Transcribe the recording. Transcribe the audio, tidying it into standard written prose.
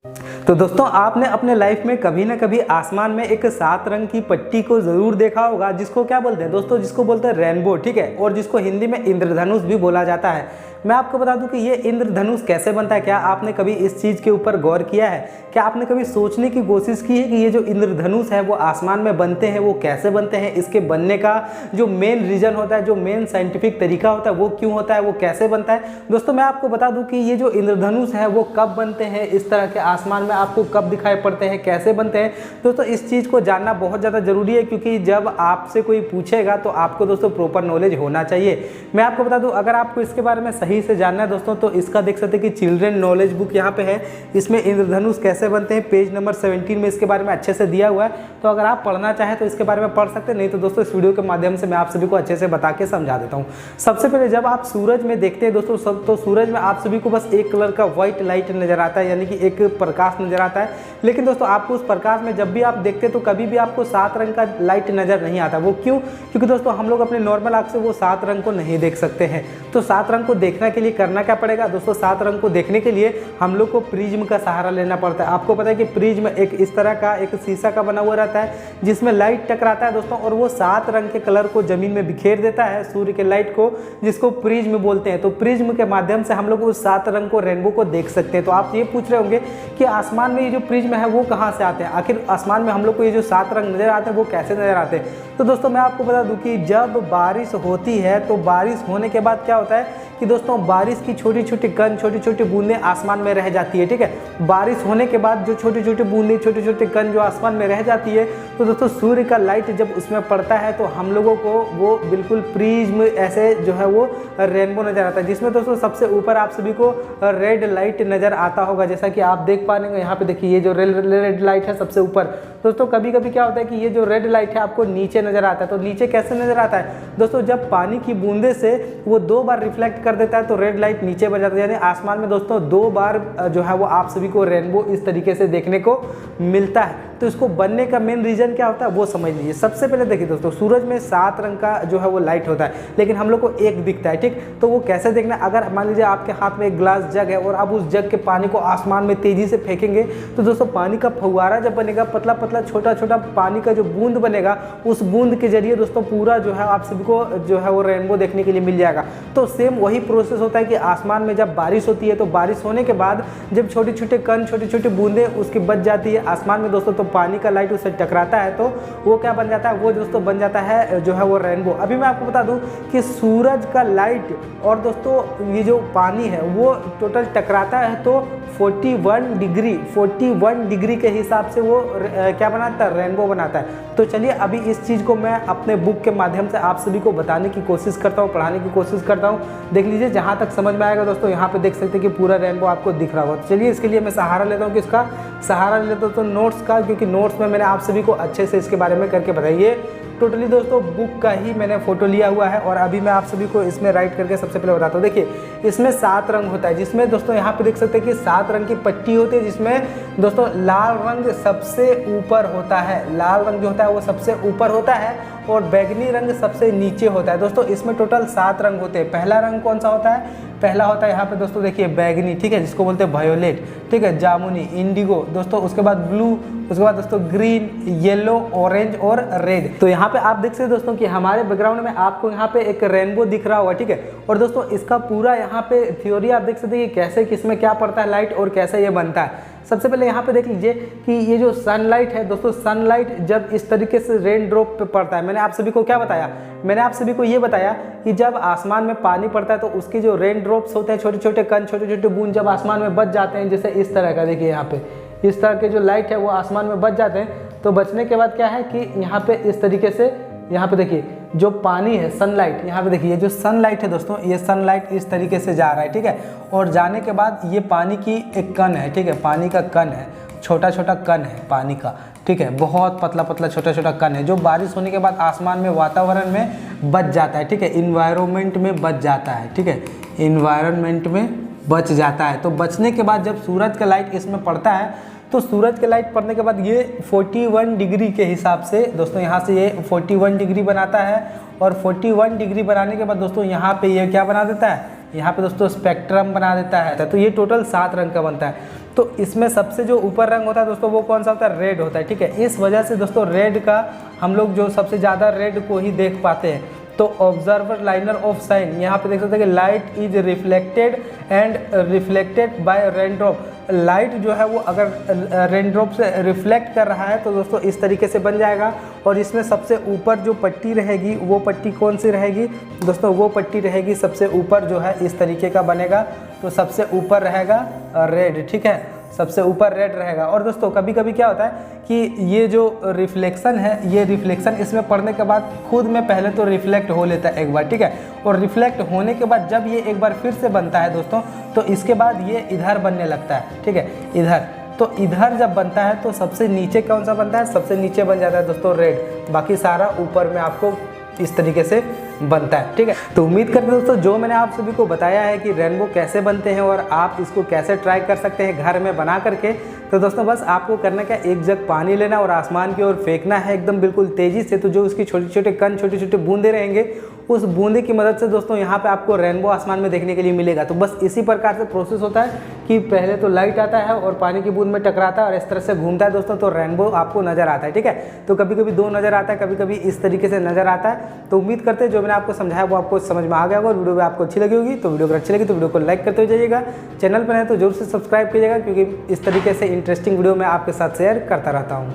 तो दोस्तों आपने अपने लाइफ में कभी ना कभी आसमान में एक 7 रंग की पट्टी को जरूर देखा होगा, जिसको क्या बोलते हैं दोस्तों, जिसको बोलते हैं रेनबो, ठीक है, और जिसको हिंदी में इंद्रधनुष भी बोला जाता है। मैं आपको बता दूं कि ये इंद्रधनुष कैसे बनता है। क्या आपने कभी इस चीज़ के ऊपर गौर किया है? क्या आपने कभी सोचने की कोशिश की है कि ये जो इंद्रधनुष है वो आसमान में बनते हैं, वो कैसे बनते हैं, इसके बनने का जो मेन रीज़न होता है, जो मेन साइंटिफिक तरीका होता है वो क्यों होता है, वो कैसे बनता है। दोस्तों मैं आपको बता दूं कि ये जो इंद्रधनुष है वो कब बनते हैं, इस तरह के आसमान में आपको कब दिखाई पड़ते हैं, कैसे बनते हैं। दोस्तों इस चीज़ को जानना बहुत ज़्यादा ज़रूरी है, क्योंकि जब आपसे कोई पूछेगा तो आपको दोस्तों प्रॉपर नॉलेज होना चाहिए। मैं आपको बता दूं, अगर आपको इसके बारे में सही से जानना है दोस्तों, तो इसका देख सकते हैं कि चिल्ड्रन नॉलेज बुक यहाँ पे है। इसमें इंद्रधनुष कैसे बनते हैं पेज नंबर 17 में इसके बारे में अच्छे से दिया हुआ है। तो अगर आप पढ़ना चाहें तो इसके बारे में पढ़ सकते हैं, नहीं तो दोस्तों इस वीडियो के माध्यम से मैं आप सभी को अच्छे से बता के समझा देता हूँ। सबसे पहले जब आप सूरज में देखते हैं दोस्तों, तो सूरज में आप सभी को बस एक कलर का व्हाइट लाइट नजर आता है, यानी कि एक प्रकाश नजर आता है। लेकिन दोस्तों आपको उस प्रकाश में जब भी आप देखते हैं तो कभी भी आपको 7 रंग का लाइट नजर नहीं आता। वो क्यों? क्योंकि दोस्तों हम लोग अपने नॉर्मल आंख से वो 7 रंग को नहीं देख सकते हैं। तो 7 रंग को देखने के लिए करना क्या पड़ेगा दोस्तों? 7 रंग को देखने के लिए हम लोग को प्रिज्म का सहारा लेना पड़ता है। आपको पता है कि प्रिज्म एक इस तरह का एक शीशा का बना हुआ रहता है, जिसमें लाइट टकराता है दोस्तों, और वो 7 रंग के कलर को जमीन में बिखेर देता है, सूर्य के लाइट को, जिसको प्रिज्म बोलते हैं। तो प्रिज्म के माध्यम से हम लोग उस 7 रंग को, रेनबो को देख सकते हैं। तो आप ये पूछ रहे होंगे कि आसमान में ये जो प्रिज्म है वो कहाँ से आते हैं, आखिर आसमान में हम लोग को ये जो 7 रंग नजर आते हैं वो कैसे नजर आते हैं। तो दोस्तों मैं आपको बता दूं कि जब बारिश होती है तो बारिश होने के बाद क्या होता है कि दोस्तों बारिश की छोटी छोटी कण, छोटी छोटी बूंदें आसमान में रह जाती है, ठीक है। बारिश होने के बाद जो छोटी छोटी बूंदें, छोटे छोटे कण जो आसमान में रह जाती है, तो दोस्तों सूर्य का लाइट जब उसमें पड़ता है तो हम लोगों को वो बिल्कुल प्रिज्म ऐसे जो है वो रेनबो नजर आता है, जिसमें दोस्तों सबसे ऊपर आप सभी को रेड लाइट नजर आता होगा। जैसा कि आप देख पा रहे हैं यहाँ पे, देखिए ये जो रेड लाइट है सबसे ऊपर। दोस्तों कभी कभी क्या होता है कि ये जो रेड लाइट है आपको नीचे नजर आता है। तो नीचे कैसे नजर आता है दोस्तों? जब पानी की बूंदे से वो 2 बार रिफ्लेक्ट कर देता है तो रेड लाइट नीचे बन जाता है, यानी आसमान में दोस्तों 2 बार जो है वो आप सभी को रेनबो इस तरीके से देखने को मिलता है। तो इसको बनने का मेन रीजन क्या होता है वो समझ लीजिए। सबसे पहले देखिए दोस्तों, सूरज में 7 रंग का जो है वो लाइट होता है, लेकिन हम लोग को एक दिखता है, ठीक। तो वो कैसे देखना? अगर मान लीजिए आपके हाथ में एक ग्लास जग है और आप उस जग के पानी को आसमान में तेजी से फेंकेंगे, तो दोस्तों पानी का फव्वारा जब बनेगा, पतला पतला छोटा छोटा पानी का जो बूंद बनेगा, उस बूंद के जरिए दोस्तों पूरा जो है आप सभी को जो है वो रेनबो देखने के लिए मिल जाएगा। तो सेम वही प्रोसेस होता है कि आसमान में जब बारिश होती है तो बारिश होने के बाद जब छोटे छोटे कण, छोटी छोटी बूंदें उसकी बच जाती है आसमान में दोस्तों, तो पानी का लाइट उससे टकराता है, तो वो क्या बन जाता है? वो दोस्तों बन जाता है जो है वो रेनबो। अभी मैं आपको बता दूं कि सूरज का लाइट और दोस्तों ये जो पानी है वो टोटल टकराता है तो 41 डिग्री के हिसाब से वो क्या बनाता है? रेनबो बनाता है। तो चलिए अभी इस चीज़ को मैं अपने बुक के माध्यम से आप सभी को बताने की कोशिश करता हूँ, पढ़ाने की कोशिश करता हूँ। देख लीजिए जहाँ तक समझ में आएगा दोस्तों, यहाँ पे देख सकते हैं कि पूरा रेनबो आपको दिख रहा होगा। तो चलिए इसके लिए मैं सहारा लेता हूँ, किसका सहारा लेता हूँ? तो नोट्स का, क्योंकि नोट्स में मैंने आप सभी को अच्छे से इसके बारे में करके बताइए। टोटली दोस्तों बुक का ही मैंने फोटो लिया हुआ है और अभी मैं आप सभी को इसमें राइट करके सबसे पहले बताता हूँ। देखिए इसमें 7 रंग होता है, जिसमें दोस्तों यहाँ पे देख सकते हैं कि 7 रंग की पट्टी होती है, जिसमें दोस्तों लाल रंग सबसे ऊपर होता है। लाल रंग जो होता है वो सबसे ऊपर होता है और बैगनी रंग सबसे नीचे होता है। दोस्तों इसमें टोटल 7 रंग होते हैं। पहला रंग कौन सा होता है? पहला होता है यहाँ पे दोस्तों देखिए बैगनी, ठीक है, जिसको बोलते हैं वायोलेट, ठीक है, जामुनी, इंडिगो दोस्तों, उसके बाद ब्लू, उसके बाद दोस्तों ग्रीन, येलो, ऑरेंज और रेड। तो यहाँ पे आप देख सकते हैं दोस्तों कि हमारे बैकग्राउंड में आपको यहाँ पे एक रेनबो दिख रहा होगा, ठीक है। और दोस्तों इसका पूरा यहाँ पे थ्योरी आप देख सकते हैं कि कैसे किसमें क्या पड़ता है लाइट और कैसे ये बनता है। सबसे पहले यहाँ पे देख लीजिए कि ये जो सनलाइट है दोस्तों, सनलाइट जब इस तरीके से रेन ड्रॉप पे पड़ता है, मैंने आप सभी को क्या बताया? मैंने आप सभी को ये बताया कि जब आसमान में पानी पड़ता है तो उसके जो रेन ड्रॉप्स होते हैं, छोटे छोटे कण, छोटे छोटे बूंद जब आसमान में बच जाते हैं, जैसे इस तरह का देखिए यहाँ पे इस तरह के जो लाइट है वो आसमान में बच जाते हैं। तो बचने के बाद क्या है कि यहाँ पे इस तरीके से यहाँ पे देखिए जो पानी है, सनलाइट, यहाँ पे देखिए ये जो सनलाइट है दोस्तों, ये सनलाइट इस तरीके से जा रहा है, ठीक है। और जाने के बाद ये पानी की एक कण है, ठीक है, पानी का कण है, छोटा छोटा कण है पानी का, ठीक है, बहुत पतला पतला छोटा छोटा कण है, जो बारिश होने के बाद आसमान में, वातावरण में बच जाता है, ठीक है, इन्वायरमेंट में बच जाता है, ठीक है, इन्वायरमेंट में बच जाता है। तो बचने के बाद जब सूरज का लाइट इसमें पड़ता है तो सूरज के लाइट पड़ने के बाद ये 41 डिग्री के हिसाब से दोस्तों यहाँ से ये 41 डिग्री बनाता है और 41 डिग्री बनाने के बाद दोस्तों यहाँ पे ये क्या बना देता है, यहाँ पे दोस्तों स्पेक्ट्रम बना देता है। तो ये टोटल 7 रंग का बनता है। तो इसमें सबसे जो ऊपर रंग होता है दोस्तों वो कौन सा होता है, रेड होता है। ठीक है, इस वजह से दोस्तों रेड का हम लोग जो सबसे ज़्यादा रेड को ही देख पाते हैं। तो ऑब्जर्वर लाइनर ऑफ साइन, यहाँ पे देख सकते हैं कि light is reflected and reflected by raindrop. Light जो है वो अगर रेनड्रॉप से रिफ्लेक्ट कर रहा है तो दोस्तों इस तरीके से बन जाएगा। और इसमें सबसे ऊपर जो पट्टी रहेगी वो पट्टी कौन सी रहेगी दोस्तों, वो पट्टी रहेगी सबसे ऊपर जो है इस तरीके का बनेगा। तो सबसे ऊपर रहेगा रेड। ठीक है, सबसे ऊपर रेड रहेगा। और दोस्तों कभी कभी क्या होता है कि ये जो रिफ्लेक्शन है, ये रिफ्लेक्शन इसमें पड़ने के बाद खुद में पहले तो रिफ्लेक्ट हो लेता है एक बार। ठीक है, और रिफ्लेक्ट होने के बाद जब ये एक बार फिर से बनता है दोस्तों, तो इसके बाद ये इधर बनने लगता है। ठीक है, इधर, तो इधर जब बनता है तो सबसे नीचे कौन सा बनता है, सबसे नीचे बन जाता है दोस्तों रेड। बाकी सारा ऊपर में आपको इस तरीके से बनता है। ठीक है, तो उम्मीद करते हैं दोस्तों जो मैंने आप सभी को बताया है कि रेनबो कैसे बनते हैं और आप इसको कैसे ट्राई कर सकते हैं घर में बना करके। तो दोस्तों बस आपको करना क्या, एक जग पानी लेना और आसमान की ओर फेंकना है एकदम बिल्कुल तेज़ी से। तो जो उसकी छोटे छोटे कण, छोटे छोटे बूंदे रहेंगे, उस बूंदे की मदद से दोस्तों यहाँ पे आपको रेनबो आसमान में देखने के लिए मिलेगा। तो बस इसी प्रकार से प्रोसेस होता है कि पहले तो लाइट आता है और पानी की बूंद में टकराता है और इस तरह से घूमता है दोस्तों, तो रेनबो आपको नज़र आता है। ठीक है, तो कभी कभी दो नज़र आता है, कभी कभी इस तरीके से नज़र आता है। तो उम्मीद करते हैं जो मैंने आपको समझाया वो आपको समझ में आ गया होगा और वीडियो भी आपको अच्छी लगी होगी। तो वीडियो अगर अच्छी लगी तो वीडियो को लाइक करते हुए जाइएगा, चैनल पर है तो जरूर से सब्सक्राइब कीजिएगा, क्योंकि इस तरीके से इंटरेस्टिंग वीडियो मैं आपके साथ शेयर करता रहता हूँ।